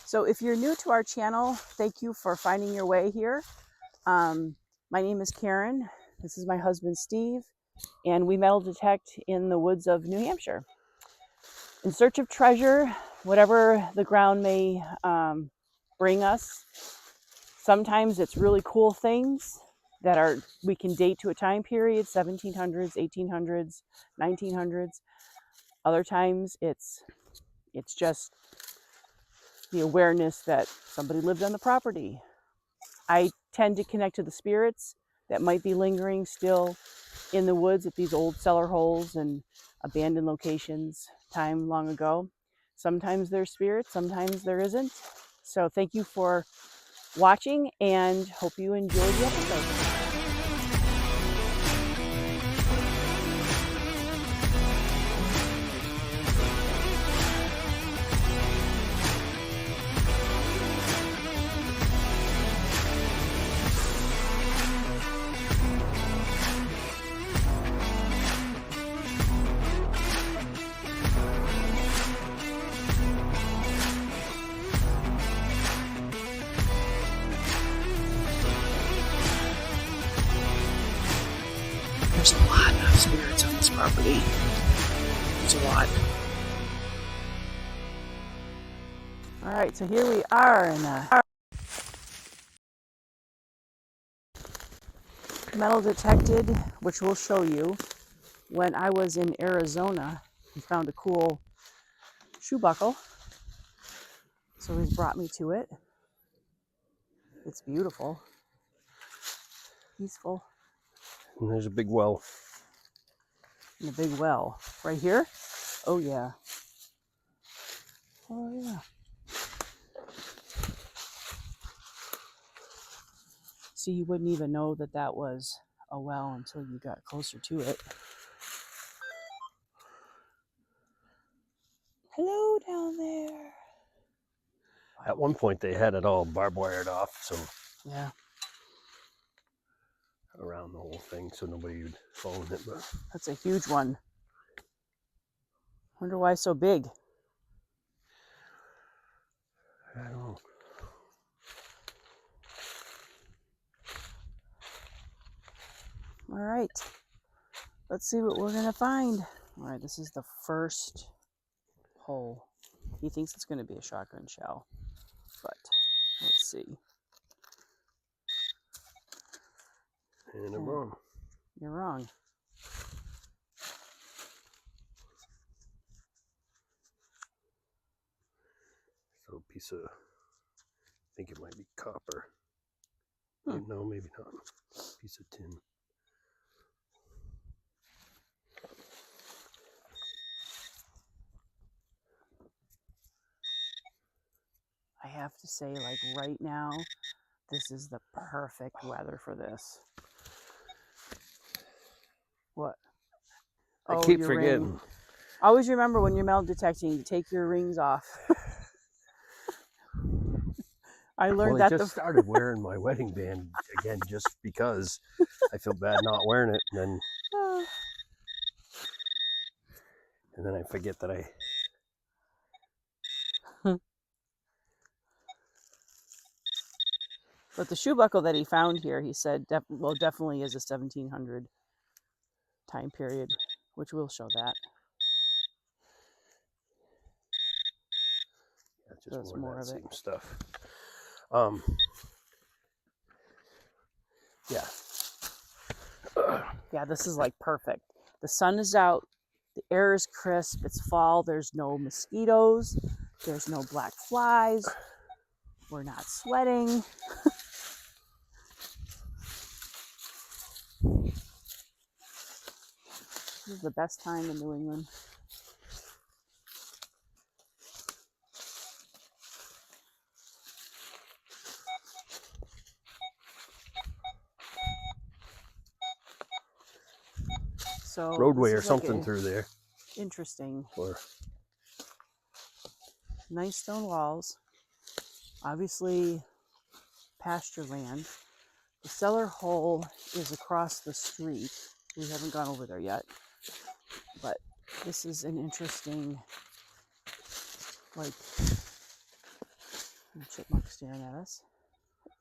So if you're new to our channel, thank you for finding your way here. My name is Karen. This is my husband, Steve, and we metal detect in the woods of New Hampshire. In search of treasure, whatever the ground may bring us. Sometimes it's really cool things that we can date to a time period, 1700s, 1800s, 1900s. Other times it's just the awareness that somebody lived on the property. I tend to connect to the spirits that might be lingering still in the woods at these old cellar holes and abandoned locations time long ago. Sometimes there's spirits, sometimes there isn't. So thank you for watching and hope you enjoyed the episode. There's a lot of spirits on this property. There's a lot. All right, so here we are in metal detected, which we'll show you. When I was in Arizona, we found a cool shoe buckle. So he's brought me to it. It's beautiful. Peaceful. And there's a big well. And a big well. Right here? Oh yeah. Oh yeah. See, you wouldn't even know that that was a well until you got closer to it. Hello down there. At one point they had it all barbed wired off, so Yeah. around the whole thing, so nobody would fall in it. But That's a huge one. Wonder why it's so big. I don't know. All right. Let's see what we're gonna find. All right, this is the first hole. He thinks it's gonna be a shotgun shell, but let's see. And I'm wrong. You're wrong. So a piece of, I think it might be copper. No, maybe not. Piece of tin. I have to say, like right now, this is the perfect weather for this. What? I keep your forgetting. ring. Always remember when you're metal detecting to take your rings off. I learned that. I just started wearing my wedding band again just because I feel bad not wearing it, and then I forget that I. But the shoe buckle that he found here, he said, definitely is a 1700 time period, which we'll show that. Yeah, just more of that same it. stuff. Yeah. Yeah, this is like perfect. The sun is out, the air is crisp, it's fall, there's no mosquitoes, there's no black flies, we're not sweating. This is the best time in New England. So roadway or something like through there. Interesting. Or nice stone walls. Obviously pasture land. The cellar hole is across the street. We haven't gone over there yet. But this is an interesting, like, And the chipmunk staring at us.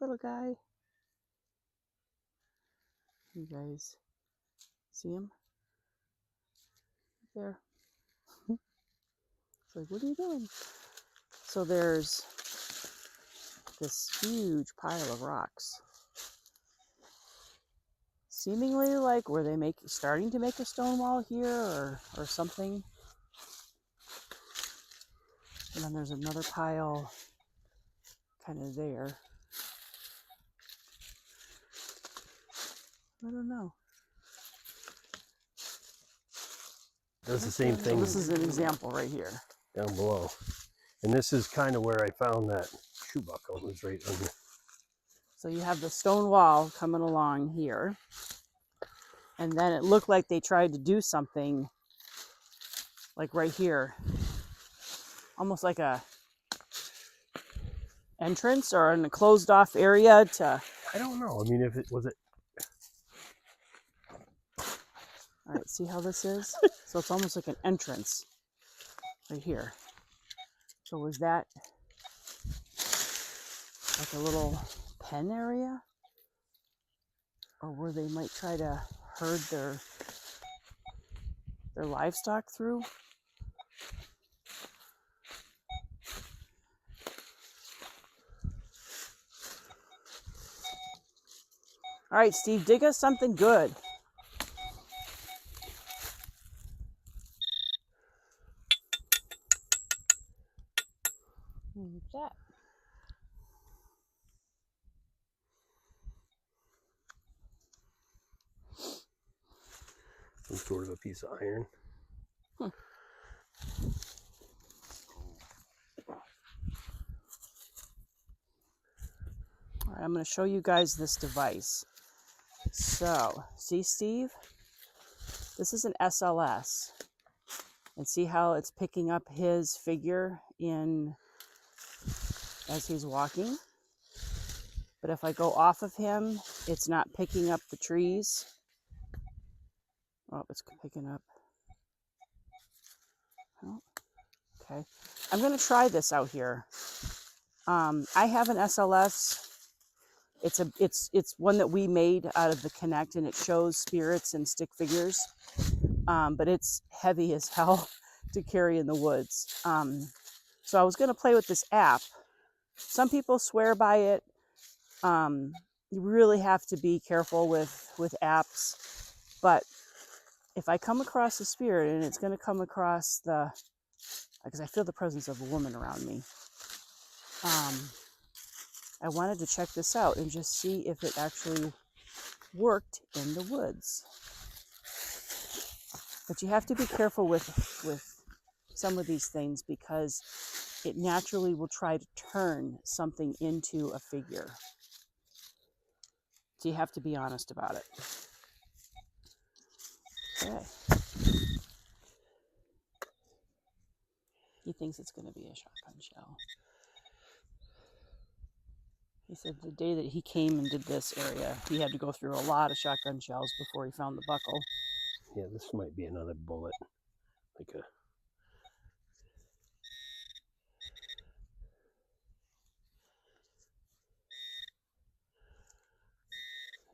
Little guy. You guys see him? There. It's like, what are you doing? So there's this huge pile of rocks. Seemingly like were they starting to make a stone wall here or something. And then there's another pile kind of there. I don't know. Does the same thing. This is an example right here. Down below. And this is kind of where I found that shoe buckle. It was right under. So you have the stone wall coming along here. And then it looked like they tried to do something like right here. Almost like a entrance or in a closed off area to... I don't know. I mean, if it was it. All right, see how this is? So it's almost like an entrance right here. So was that like a little pen area? Or where they might try to herd their livestock through? All right, Steve, dig us something good. What's that? Some sort of a piece of iron. All right, I'm going to show you guys this device. So, see, Steve? This is an SLS. And see how it's picking up his figure as he's walking? But if I go off of him, it's not picking up the trees. Oh, it's picking up. Oh, okay. I'm going to try this out here. I have an SLS. It's one that we made out of the Connect, and it shows spirits and stick figures. But it's heavy as hell to carry in the woods. So I was going to play with this app. Some people swear by it. You really have to be careful with apps. But if I come across a spirit, and it's going to come across because I feel the presence of a woman around me. I wanted to check this out and just see if it actually worked in the woods. But you have to be careful with some of these things because it naturally will try to turn something into a figure. So you have to be honest about it. Okay. He thinks it's going to be a shotgun shell. He said the day that he came and did this area, he had to go through a lot of shotgun shells before he found the buckle. Yeah, this might be another bullet. Like a...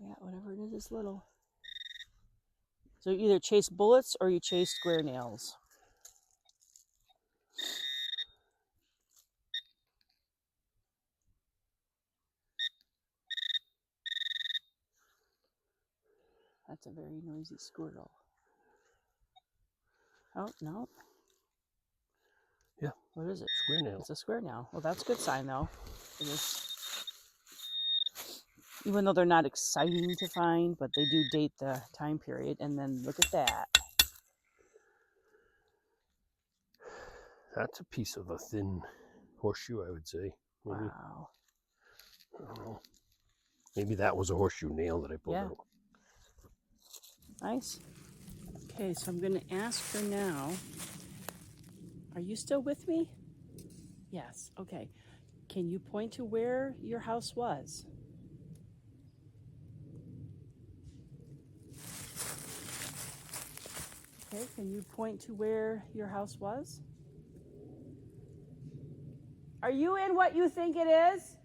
Yeah, whatever it is, it's little. So you either chase bullets or you chase square nails. That's a very noisy squirrel. Oh, no. Yeah. What is it? Square nail. It's a square nail. Well, that's a good sign, though. It is. Even though they're not exciting to find, but they do date the time period. And then look at that. That's a piece of a thin horseshoe, I would say. Maybe. Wow. I don't know. Maybe that was a horseshoe nail that I pulled out. Nice. Okay, so I'm going to ask her now. Are you still with me? Yes. Okay. Can you point to where your house was? Okay, can you point to where your house was? Are you in what you think it is?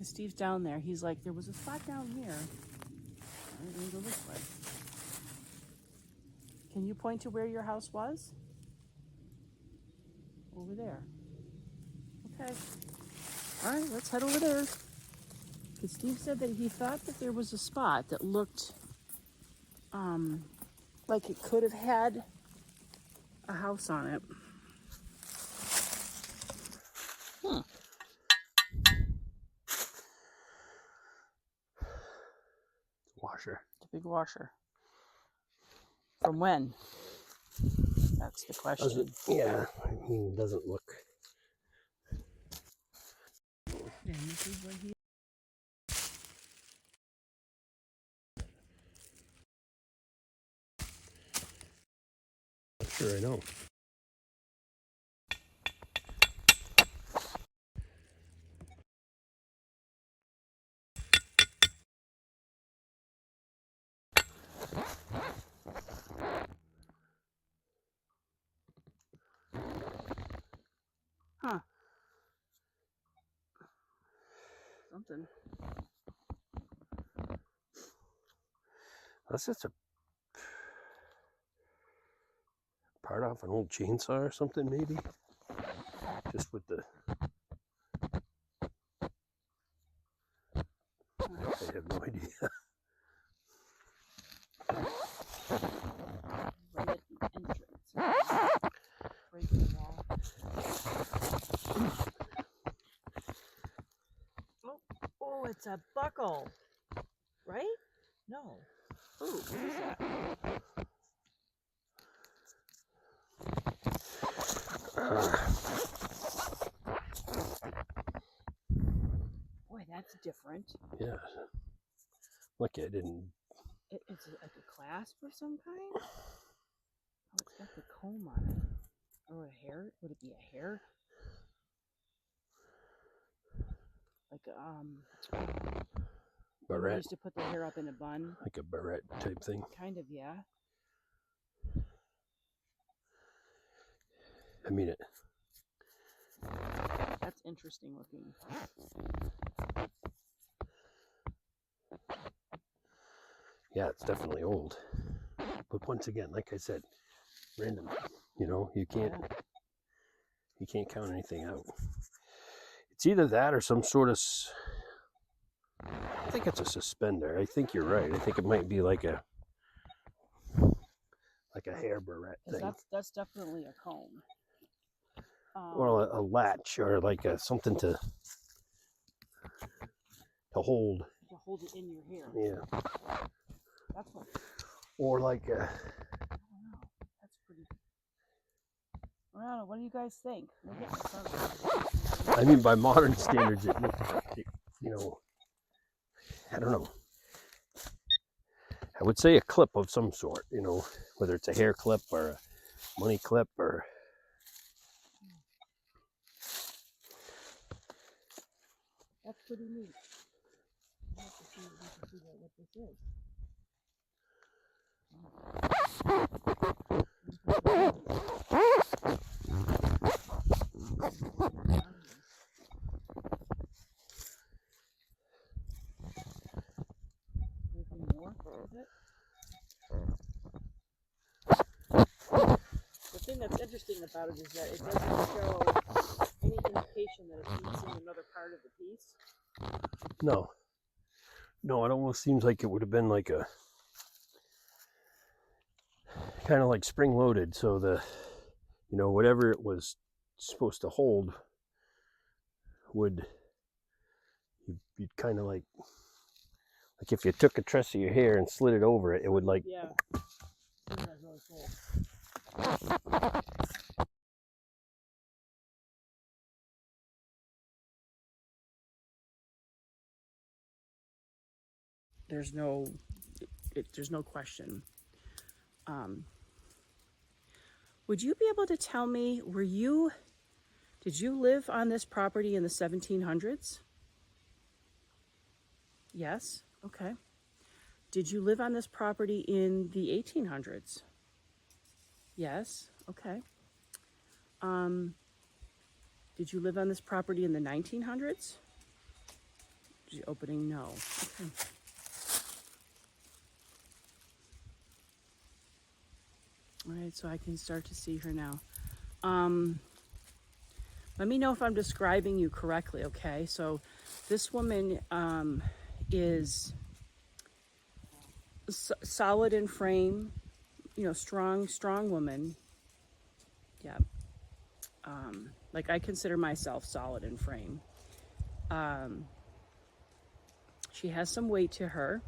Steve's down there. He's like, there was a spot down here. I'm going to go this way. Can you point to where your house was? Over there. Okay. All right, let's head over there. Because Steve said that he thought that there was a spot that looked like it could have had a house on it. Washer. It's a big washer. From when? That's the question. Yeah, I mean, it doesn't look. And this is what he. Sure, I know. Huh. Something. That's just a part off an old chainsaw or something, maybe. Just with the. I have no idea. Right at the entrance. Right in the wall. Oh, it's a buckle. Right? No. Ooh, what is that? Boy, that's different. Yeah. Lucky I didn't. It's like a clasp of some kind? Oh, it's got the comb on it. Or a hair? Would it be a hair? Like we Barrette. used to put the hair up in a bun. Like a barrette type thing. Kind of, yeah. I mean it. That's interesting looking. Yeah, it's definitely old. But once again, like I said, random. You know, you can't count anything out. It's either that or some sort of. I think it's a suspender. I think you're right. I think it might be like a hair barrette thing. That's definitely a comb. Or a latch, or like something to hold. To hold it in your hair. Yeah. That's what. Or like I don't know. That's pretty. I don't know. What do you guys think? I mean, by modern standards, it looks like, you know, I don't know. I would say a clip of some sort, you know, whether it's a hair clip or a money clip or. That's pretty neat. I have to see what this is. Anything more with it? The thing that's interesting about it is that it doesn't show any indication that it's using another part of the piece. No, it almost seems like it would have been like a kind of like spring loaded, so the, you know, whatever it was supposed to hold would, you'd kind of like if you took a tress of your hair and slid it over it, it would like. Yeah. That's really cool. There's no question. Would you be able to tell me, did you live on this property in the 1700s? Yes. Okay. Did you live on this property in the 1800s? Yes. Okay. Did you live on this property in the 1900s? Opening, no. Okay. All right, so I can start to see her now. Let me know if I'm describing you correctly, okay? So this woman is solid in frame, you know, strong woman. Yeah. Like I consider myself solid in frame. She has some weight to her.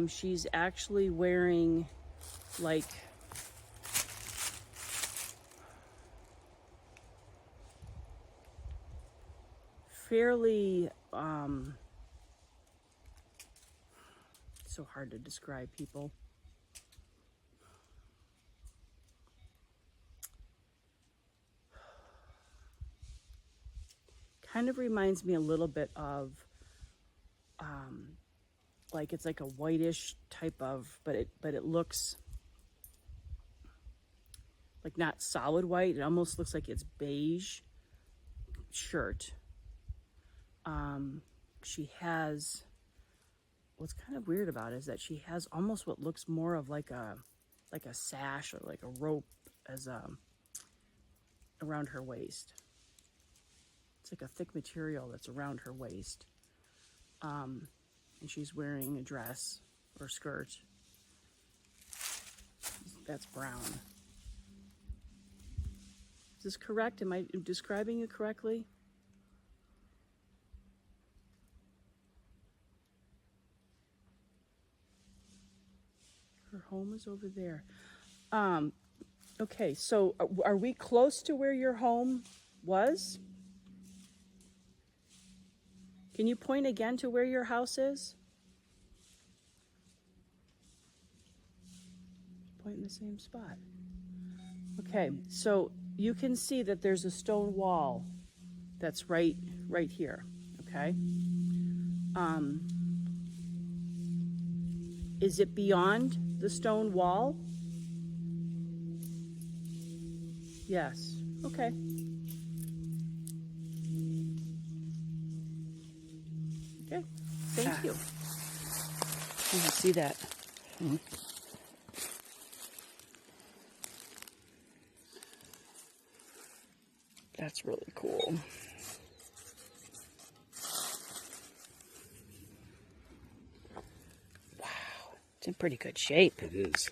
She's actually wearing like fairly so hard to describe people. Kind of reminds me a little bit of like it's like a whitish type of, but it looks like not solid white. It almost looks like it's beige shirt. She has, what's kind of weird about it is that she has almost what looks more of like a sash or like a rope as around her waist. It's like a thick material that's around her waist. And she's wearing a dress or skirt that's brown. Is this correct? Am I describing you correctly? Her home is over there. Okay, so are we close to where your home was? Can you point again to where your house is? Point in the same spot. Okay, so you can see that there's a stone wall that's right here, okay? Is it beyond the stone wall? Yes, okay. Okay, thank you. You can see that. Mm-hmm. That's really cool. Wow, it's in pretty good shape. It is.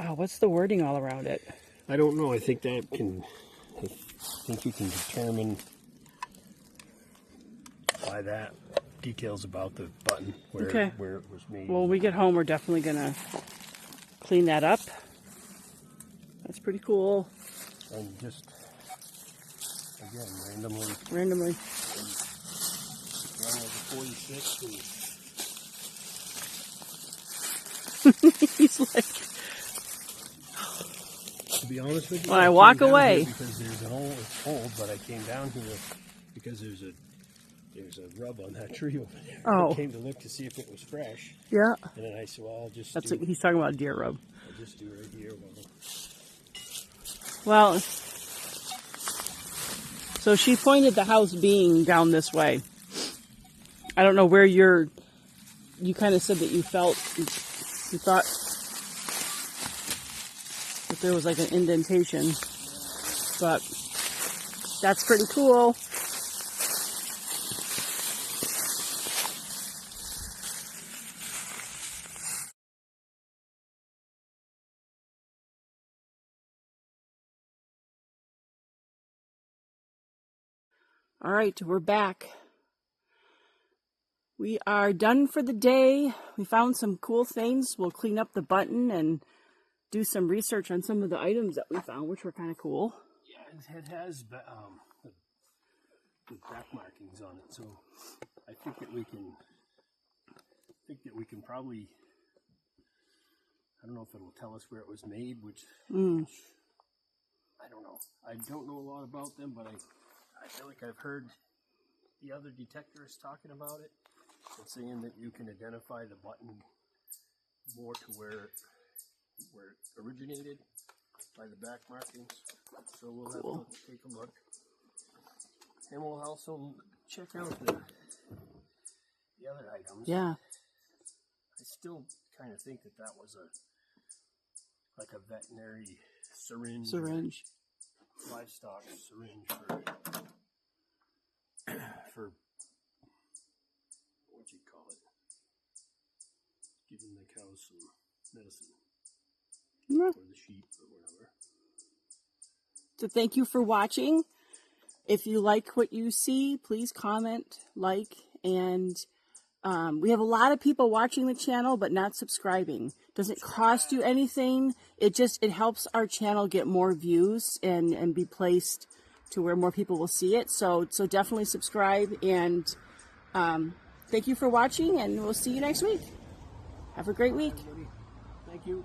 Oh, what's the wording all around it? I don't know. I think you can determine by that details about the button where it was made. Well, when we get home, we're definitely gonna clean that up. That's pretty cool. And just, again, randomly. Randomly. One was a 46 and He's like, to be honest with you, when I walk came down away. here because there's an old, it's old, but I came down here because there's a rub on that tree over there. Oh. I came to look to see if it was fresh, Yeah. and then I said, well, I'll just That's do, what he's talking about, deer rub. I'll just do it right here. Well, so she pointed the house being down this way. I don't know where you kind of said that you thought that there was like an indentation, but that's pretty cool. All right, we're back. We are done for the day. We found some cool things. We'll clean up the button and do some research on some of the items that we found, which were kind of cool. Yeah, it has the back markings on it, so I think that we can probably, I don't know if it'll tell us where it was made, which I don't know. I don't know a lot about them, but I feel like I've heard the other detectorists talking about it and saying that you can identify the button more to where it originated by the back markings. So we'll have Cool. to take a look. And we'll also check out the other items. Yeah. I still kind of think that was like a veterinary syringe. Livestock syringe for what you call it, giving the cows some medicine, Yeah. or the sheep or whatever. So thank you for watching. If you like what you see, please comment, like, and we have a lot of people watching the channel but not subscribing. Doesn't cost you anything. It helps our channel get more views and be placed to where more people will see it. So definitely subscribe, and thank you for watching, and we'll see you next week. Have a great week. Everybody, thank you.